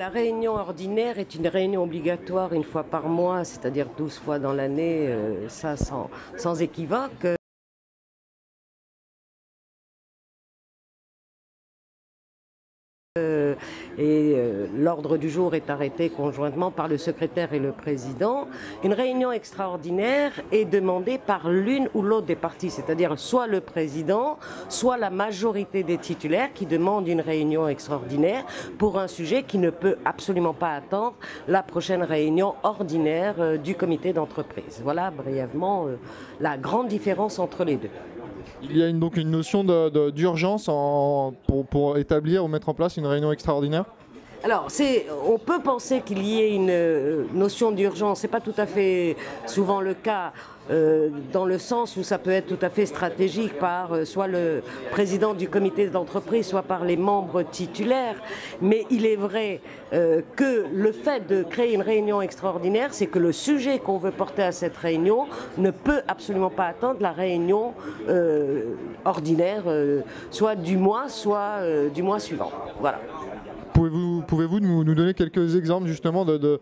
la réunion ordinaire est une réunion obligatoire une fois par mois, c'est-à-dire 12 fois dans l'année, ça sans équivoque. L'ordre du jour est arrêté conjointement par le secrétaire et le président. Une réunion extraordinaire est demandée par l'une ou l'autre des parties, c'est-à-dire soit le président, soit la majorité des titulaires qui demandent une réunion extraordinaire pour un sujet qui ne peut absolument pas attendre la prochaine réunion ordinaire du comité d'entreprise. Voilà brièvement la grande différence entre les deux. Il y a donc une notion d'urgence pour établir ou mettre en place une réunion extraordinaire? Alors, on peut penser qu'il y ait une notion d'urgence, ce n'est pas tout à fait souvent le cas, dans le sens où ça peut être tout à fait stratégique par soit le président du comité d'entreprise, soit par les membres titulaires. Mais il est vrai que le fait de créer une réunion extraordinaire, c'est que le sujet qu'on veut porter à cette réunion ne peut absolument pas attendre la réunion ordinaire, soit du mois suivant. Voilà. Pouvez-vous nous donner quelques exemples justement de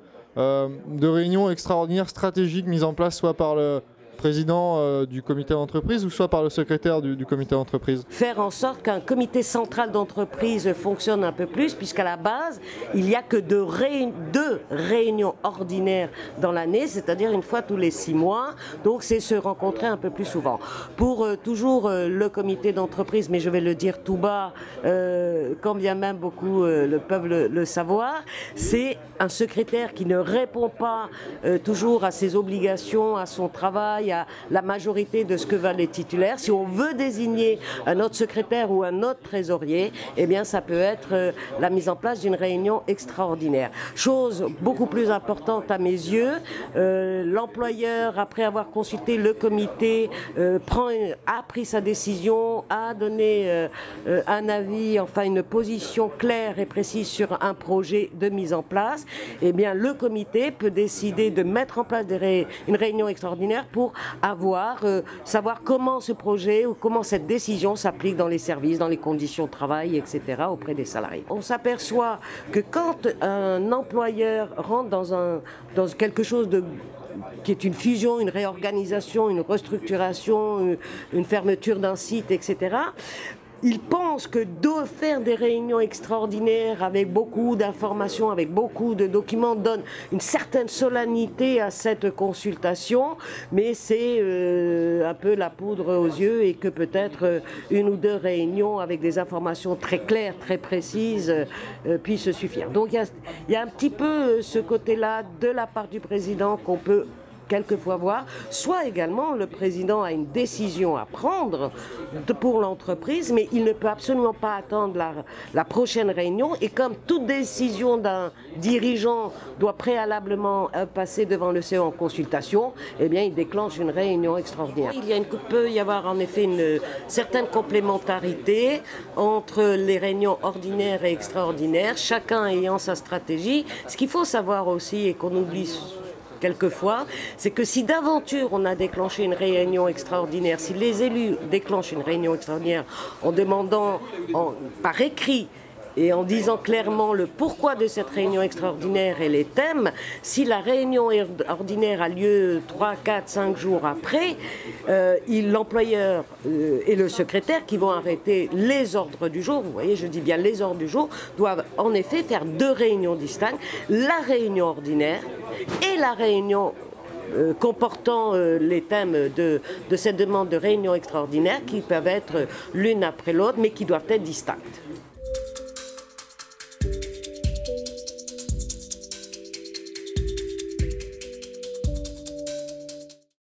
réunions extraordinaires stratégiques mises en place soit par le président du comité d'entreprise ou soit par le secrétaire du comité d'entreprise? Faire en sorte qu'un comité central d'entreprise fonctionne un peu plus, puisqu'à la base, il n'y a que deux réunions ordinaires dans l'année, c'est-à-dire une fois tous les 6 mois. Donc c'est se rencontrer un peu plus souvent. Pour toujours le comité d'entreprise, mais je vais le dire tout bas, quand bien même beaucoup peuvent le savoir, c'est un secrétaire qui ne répond pas toujours à ses obligations, à son travail, à la majorité de ce que veulent les titulaires. Si on veut désigner un autre secrétaire ou un autre trésorier, eh bien ça peut être la mise en place d'une réunion extraordinaire. Chose beaucoup plus importante à mes yeux, l'employeur, après avoir consulté le comité, a pris sa décision, a donné un avis, enfin une position claire et précise sur un projet de mise en place. Eh bien le comité peut décider de mettre en place une réunion extraordinaire pour savoir comment ce projet ou comment cette décision s'applique dans les services, dans les conditions de travail, etc. auprès des salariés. On s'aperçoit que quand un employeur rentre dans quelque chose qui est une fusion, une réorganisation, une restructuration, une fermeture d'un site, etc., il pense que de faire des réunions extraordinaires avec beaucoup d'informations, avec beaucoup de documents, donne une certaine solennité à cette consultation, mais c'est un peu la poudre aux yeux et que peut-être une ou deux réunions avec des informations très claires, très précises puissent suffire. Donc il y a un petit peu ce côté-là de la part du président qu'on peut quelquefois voir, soit également le président a une décision à prendre pour l'entreprise, mais il ne peut absolument pas attendre la prochaine réunion, et comme toute décision d'un dirigeant doit préalablement passer devant le CEO en consultation, eh bien il déclenche une réunion extraordinaire. Il peut y avoir en effet une certaine complémentarité entre les réunions ordinaires et extraordinaires, chacun ayant sa stratégie. Ce qu'il faut savoir aussi et qu'on oublie quelquefois, c'est que si d'aventure on a déclenché une réunion extraordinaire, si les élus déclenchent une réunion extraordinaire en demandant par écrit et en disant clairement le pourquoi de cette réunion extraordinaire et les thèmes, si la réunion ordinaire a lieu 3, 4, 5 jours après, l'employeur et le secrétaire qui vont arrêter les ordres du jour, vous voyez, je dis bien les ordres du jour, doivent en effet faire 2 réunions distinctes, la réunion ordinaire et la réunion comportant les thèmes de cette demande de réunion extraordinaire qui peuvent être l'une après l'autre, mais qui doivent être distinctes.